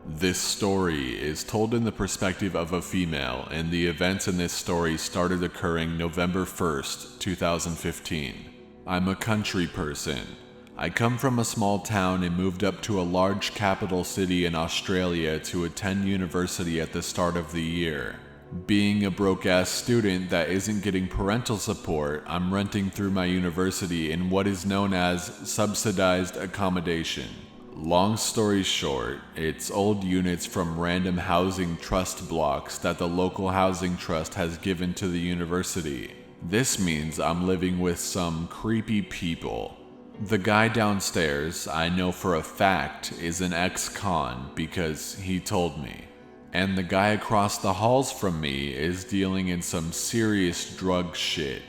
This story is told in the perspective of a female, and the events in this story started occurring November 1st, 2015. I'm a country person. I come from a small town and moved up to a large capital city in Australia to attend university at the start of the year. Being a broke-ass student that isn't getting parental support, I'm renting through my university in what is known as subsidized accommodation. Long story short, it's old units from random housing trust blocks that the local housing trust has given to the university. This means I'm living with some creepy people. The guy downstairs, I know for a fact, is an ex-con because he told me. And the guy across the halls from me is dealing in some serious drug shit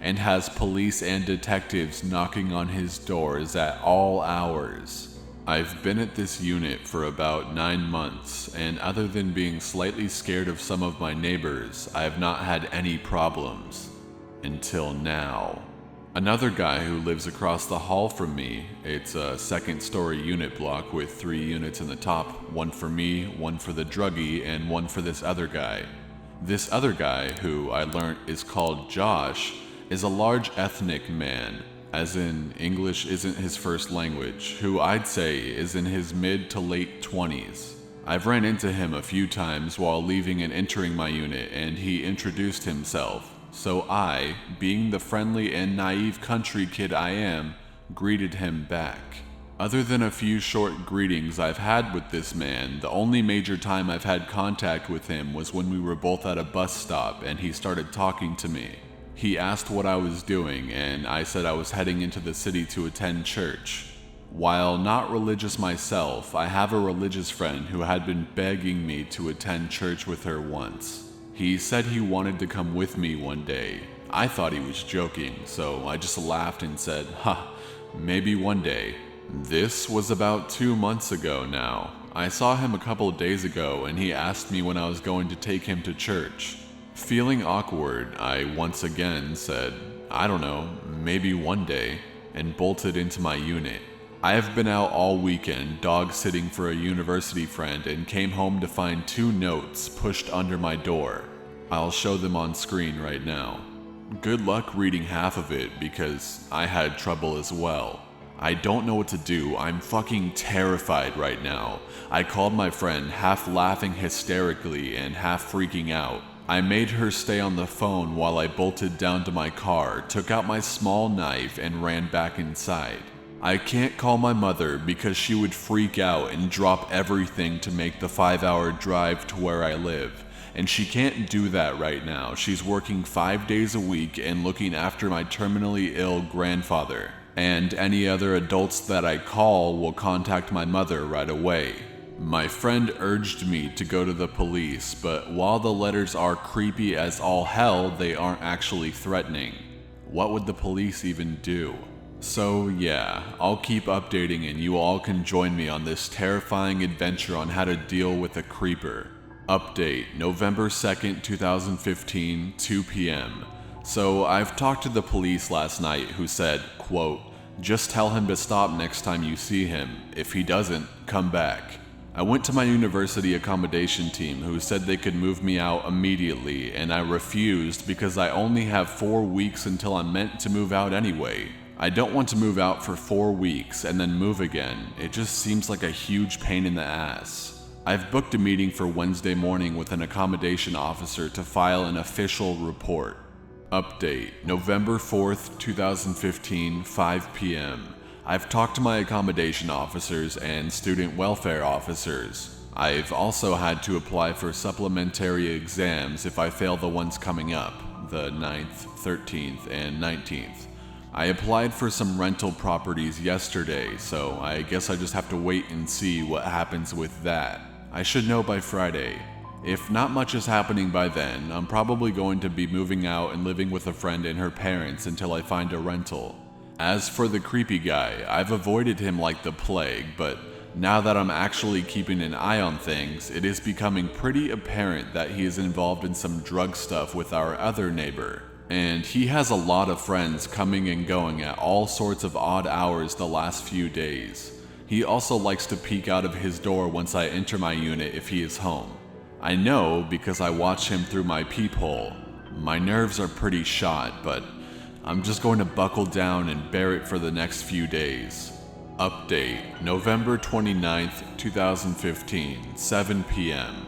and has police and detectives knocking on his doors at all hours. I've been at this unit for about 9 months, and other than being slightly scared of some of my neighbors, I have not had any problems. Until now. Another guy who lives across the hall from me, it's a second-story unit block with 3 units in the top, one for me, one for the druggie, and one for this other guy. This other guy, who I learnt is called Josh, is a large ethnic man, as in English isn't his first language, who I'd say is in his mid to late 20s. I've ran into him a few times while leaving and entering my unit, and he introduced himself. So I, being the friendly and naive country kid I am, greeted him back. Other than a few short greetings I've had with this man, the only major time I've had contact with him was when we were both at a bus stop and he started talking to me. He asked what I was doing, and I said I was heading into the city to attend church. While not religious myself, I have a religious friend who had been begging me to attend church with her once. He said he wanted to come with me one day. I thought he was joking, so I just laughed and said, maybe one day. This was about 2 months ago now. I saw him a couple days ago and he asked me when I was going to take him to church. Feeling awkward, I once again said, I don't know, maybe one day, and bolted into my unit. I have been out all weekend dog-sitting for a university friend and came home to find 2 notes pushed under my door. I'll show them on screen right now. Good luck reading half of it because I had trouble as well. I don't know what to do. I'm fucking terrified right now. I called my friend, half laughing hysterically and half freaking out. I made her stay on the phone while I bolted down to my car, took out my small knife, and ran back inside. I can't call my mother because she would freak out and drop everything to make the 5-hour drive to where I live. And she can't do that right now. She's working 5 days a week and looking after my terminally ill grandfather. And any other adults that I call will contact my mother right away. My friend urged me to go to the police, but while the letters are creepy as all hell, they aren't actually threatening. What would the police even do? So yeah, I'll keep updating and you all can join me on this terrifying adventure on how to deal with a creeper. Update, November 2nd, 2015, 2 p.m. So I've talked to the police last night who said, quote, just tell him to stop next time you see him. If he doesn't, come back. I went to my university accommodation team who said they could move me out immediately, and I refused because I only have 4 weeks until I'm meant to move out anyway. I don't want to move out for 4 weeks and then move again. It just seems like a huge pain in the ass. I've booked a meeting for Wednesday morning with an accommodation officer to file an official report. Update, November 4th, 2015, 5 p.m. I've talked to my accommodation officers and student welfare officers. I've also had to apply for supplementary exams if I fail the ones coming up, the 9th, 13th, and 19th. I applied for some rental properties yesterday, so I guess I just have to wait and see what happens with that. I should know by Friday. If not much is happening by then, I'm probably going to be moving out and living with a friend and her parents until I find a rental. As for the creepy guy, I've avoided him like the plague, but now that I'm actually keeping an eye on things, it is becoming pretty apparent that he is involved in some drug stuff with our other neighbor. And he has a lot of friends coming and going at all sorts of odd hours the last few days. He also likes to peek out of his door once I enter my unit if he is home. I know because I watch him through my peephole. My nerves are pretty shot, but I'm just going to buckle down and bear it for the next few days. Update, November 29th, 2015, 7 p.m.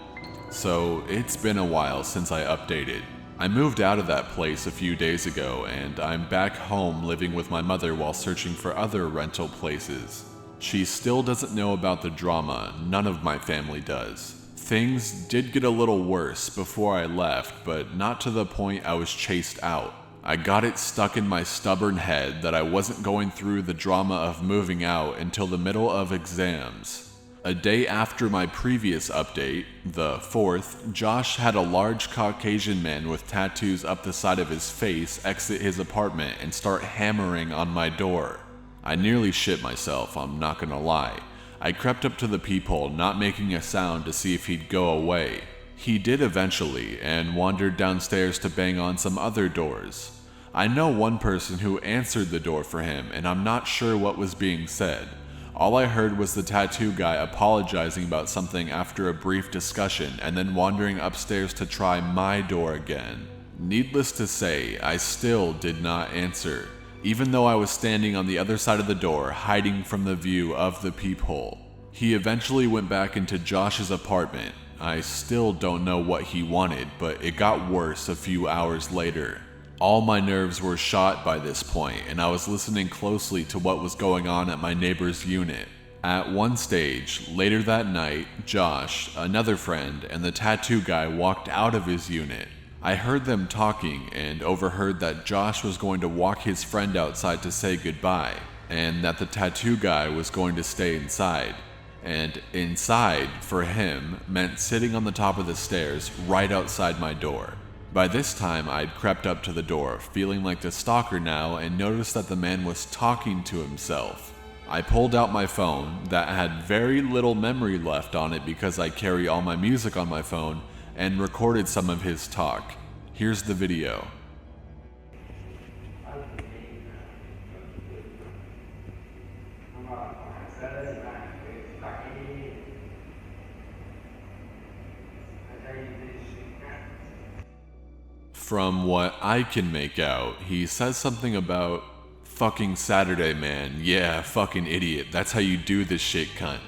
So it's been a while since I updated. I moved out of that place a few days ago, and I'm back home living with my mother while searching for other rental places. She still doesn't know about the drama, none of my family does. Things did get a little worse before I left, but not to the point I was chased out. I got it stuck in my stubborn head that I wasn't going through the drama of moving out until the middle of exams. A day after my previous update, the 4th, Josh had a large Caucasian man with tattoos up the side of his face exit his apartment and start hammering on my door. I nearly shit myself, I'm not gonna lie. I crept up to the peephole, not making a sound to see if he'd go away. He did eventually, and wandered downstairs to bang on some other doors. I know one person who answered the door for him, and I'm not sure what was being said. All I heard was the tattoo guy apologizing about something after a brief discussion and then wandering upstairs to try my door again. Needless to say, I still did not answer, even though I was standing on the other side of the door, hiding from the view of the peephole. He eventually went back into Josh's apartment. I still don't know what he wanted, but it got worse a few hours later. All my nerves were shot by this point, and I was listening closely to what was going on at my neighbor's unit. At one stage, later that night, Josh, another friend, and the tattoo guy walked out of his unit. I heard them talking and overheard that Josh was going to walk his friend outside to say goodbye, and that the tattoo guy was going to stay inside. And inside, for him, meant sitting on the top of the stairs right outside my door. By this time, I'd crept up to the door, feeling like the stalker now, and noticed that the man was talking to himself. I pulled out my phone, that had very little memory left on it because I carry all my music on my phone, and recorded some of his talk. Here's the video. From what I can make out, he says something about fucking Saturday, man. Yeah, fucking idiot. That's how you do this shit, cunt.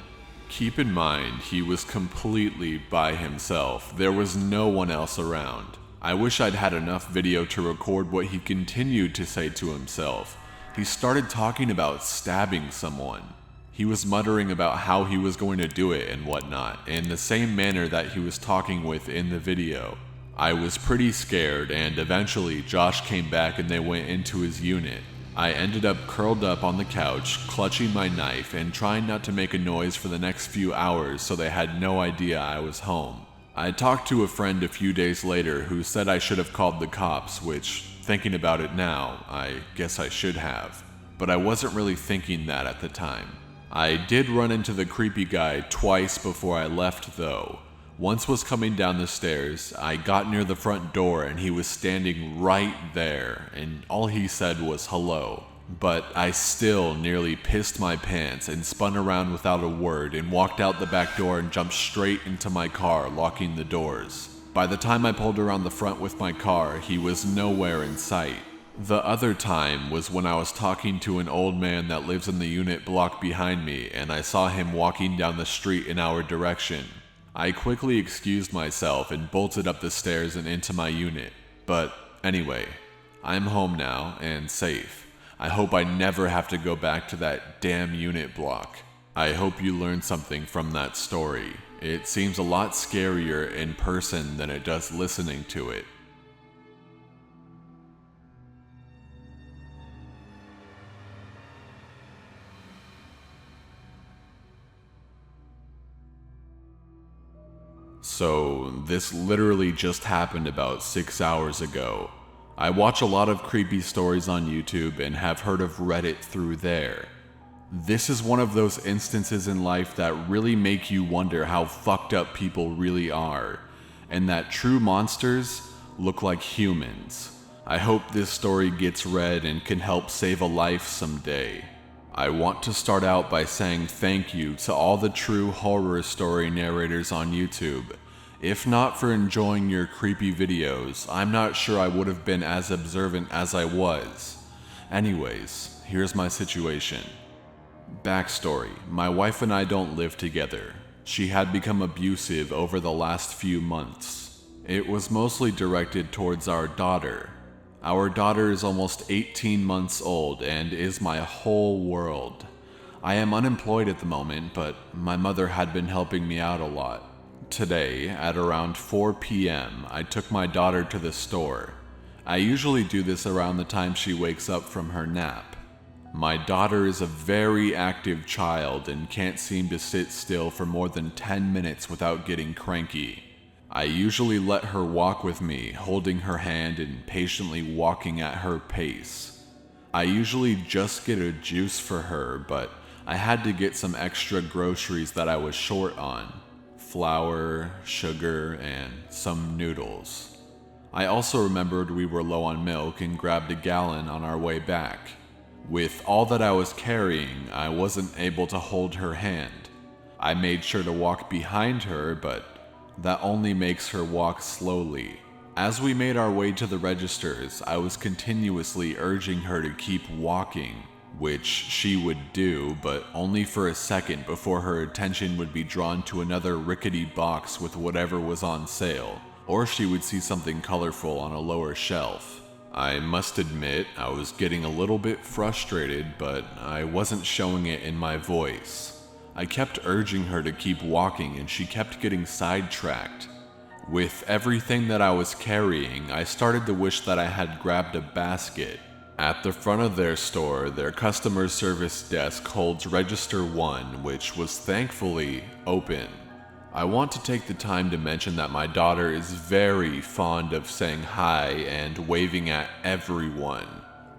Keep in mind, he was completely by himself. There was no one else around. I wish I'd had enough video to record what he continued to say to himself. He started talking about stabbing someone. He was muttering about how he was going to do it and whatnot, in the same manner that he was talking with in the video. I was pretty scared, and eventually Josh came back and they went into his unit. I ended up curled up on the couch, clutching my knife and trying not to make a noise for the next few hours so they had no idea I was home. I talked to a friend a few days later who said I should have called the cops, which, thinking about it now, I guess I should have. But I wasn't really thinking that at the time. I did run into the creepy guy twice before I left though. Once was coming down the stairs, I got near the front door and he was standing right there, and all he said was hello. But I still nearly pissed my pants and spun around without a word and walked out the back door and jumped straight into my car, locking the doors. By the time I pulled around the front with my car, he was nowhere in sight. The other time was when I was talking to an old man that lives in the unit block behind me, and I saw him walking down the street in our direction. I quickly excused myself and bolted up the stairs and into my unit. But anyway, I'm home now and safe. I hope I never have to go back to that damn unit block. I hope you learned something from that story. It seems a lot scarier in person than it does listening to it. So, this literally just happened about 6 hours ago. I watch a lot of creepy stories on YouTube and have heard of Reddit through there. This is one of those instances in life that really make you wonder how fucked up people really are, and that true monsters look like humans. I hope this story gets read and can help save a life someday. I want to start out by saying thank you to all the true horror story narrators on YouTube. If not for enjoying your creepy videos, I'm not sure I would have been as observant as I was. Anyways, here's my situation. Backstory: my wife and I don't live together. She had become abusive over the last few months. It was mostly directed towards our daughter. Our daughter is almost 18 months old and is my whole world. I am unemployed at the moment, but my mother had been helping me out a lot. Today, at around 4 p.m., I took my daughter to the store. I usually do this around the time she wakes up from her nap. My daughter is a very active child and can't seem to sit still for more than 10 minutes without getting cranky. I usually let her walk with me, holding her hand and patiently walking at her pace. I usually just get a juice for her, but I had to get some extra groceries that I was short on: flour, sugar, and some noodles. I also remembered we were low on milk and grabbed a gallon on our way back. With all that I was carrying, I wasn't able to hold her hand. I made sure to walk behind her, but that only makes her walk slowly. As we made our way to the registers, I was continuously urging her to keep walking, which she would do, but only for a second before her attention would be drawn to another rickety box with whatever was on sale, or she would see something colorful on a lower shelf. I must admit, I was getting a little bit frustrated, but I wasn't showing it in my voice. I kept urging her to keep walking and she kept getting sidetracked. With everything that I was carrying, I started to wish that I had grabbed a basket. At the front of their store, their customer service desk holds Register 1, which was thankfully open. I want to take the time to mention that my daughter is very fond of saying hi and waving at everyone.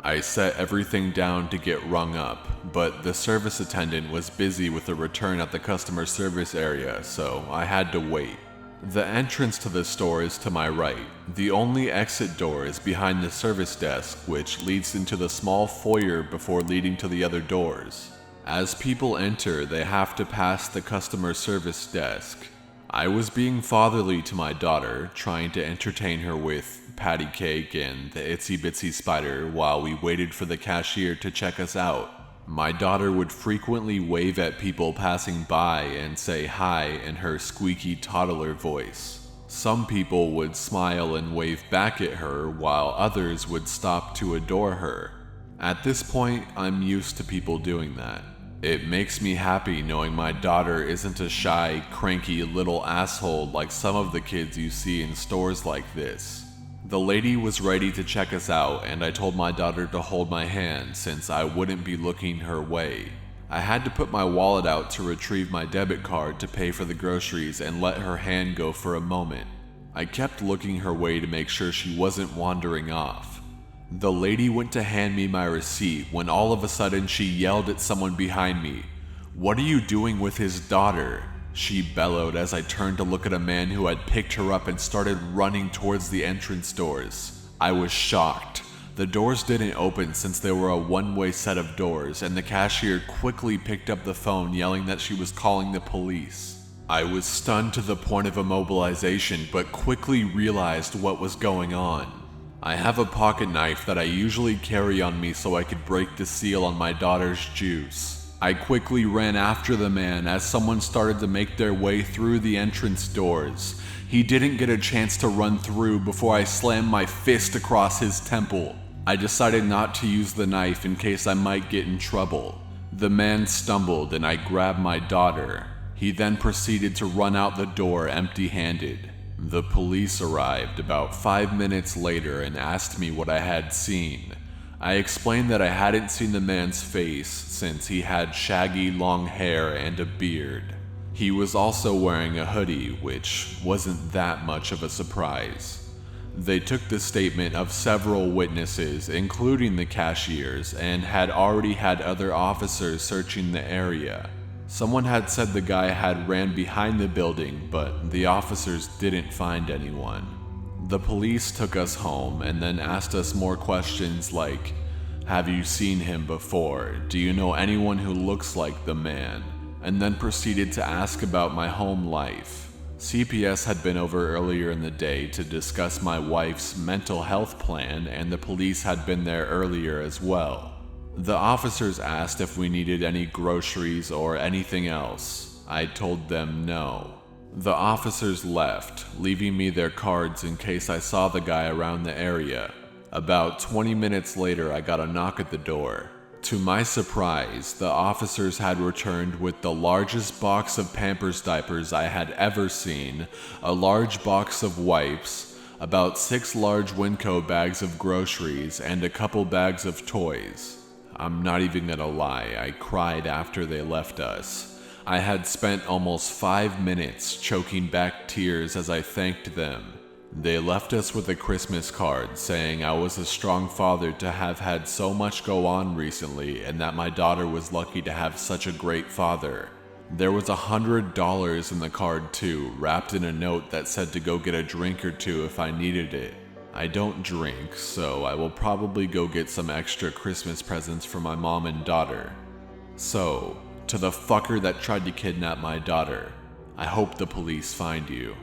I set everything down to get rung up, but the service attendant was busy with a return at the customer service area, so I had to wait. The entrance to the store is to my right. The only exit door is behind the service desk, which leads into the small foyer before leading to the other doors. As people enter, they have to pass the customer service desk. I was being fatherly to my daughter, trying to entertain her with patty cake and the itsy bitsy spider while we waited for the cashier to check us out. My daughter would frequently wave at people passing by and say hi in her squeaky toddler voice. Some people would smile and wave back at her, while others would stop to adore her. At this point, I'm used to people doing that. It makes me happy knowing my daughter isn't a shy, cranky little asshole like some of the kids you see in stores like this. The lady was ready to check us out, and I told my daughter to hold my hand since I wouldn't be looking her way. I had to put my wallet out to retrieve my debit card to pay for the groceries and let her hand go for a moment. I kept looking her way to make sure she wasn't wandering off. The lady went to hand me my receipt when all of a sudden she yelled at someone behind me. "What are you doing with his daughter?" she bellowed as I turned to look at a man who had picked her up and started running towards the entrance doors. I was shocked. The doors didn't open since they were a one-way set of doors, and the cashier quickly picked up the phone yelling that she was calling the police. I was stunned to the point of immobilization, but quickly realized what was going on. I have a pocket knife that I usually carry on me so I could break the seal on my daughter's juice. I quickly ran after the man as someone started to make their way through the entrance doors. He didn't get a chance to run through before I slammed my fist across his temple. I decided not to use the knife in case I might get in trouble. The man stumbled and I grabbed my daughter. He then proceeded to run out the door empty-handed. The police arrived about 5 minutes later and asked me what I had seen. I explained that I hadn't seen the man's face since he had shaggy long hair and a beard. He was also wearing a hoodie, which wasn't that much of a surprise. They took the statement of several witnesses, including the cashiers, and had already had other officers searching the area. Someone had said the guy had ran behind the building, but the officers didn't find anyone. The police took us home and then asked us more questions like, Have you seen him before? Do you know anyone who looks like the man? And then proceeded to ask about my home life. CPS had been over earlier in the day to discuss my wife's mental health plan, and the police had been there earlier as well. The officers asked if we needed any groceries or anything else. I told them no. The officers left, leaving me their cards in case I saw the guy around the area. About 20 minutes later, I got a knock at the door. To my surprise, the officers had returned with the largest box of Pampers diapers I had ever seen, a large box of wipes, about 6 large Winco bags of groceries, and a couple bags of toys. I'm not even gonna lie, I cried after they left us. I had spent almost 5 minutes choking back tears as I thanked them. They left us with a Christmas card saying I was a strong father to have had so much go on recently, and that my daughter was lucky to have such a great father. There was $100 in the card too, wrapped in a note that said to go get a drink or two if I needed it. I don't drink, so I will probably go get some extra Christmas presents for my mom and daughter. So, to the fucker that tried to kidnap my daughter, I hope the police find you.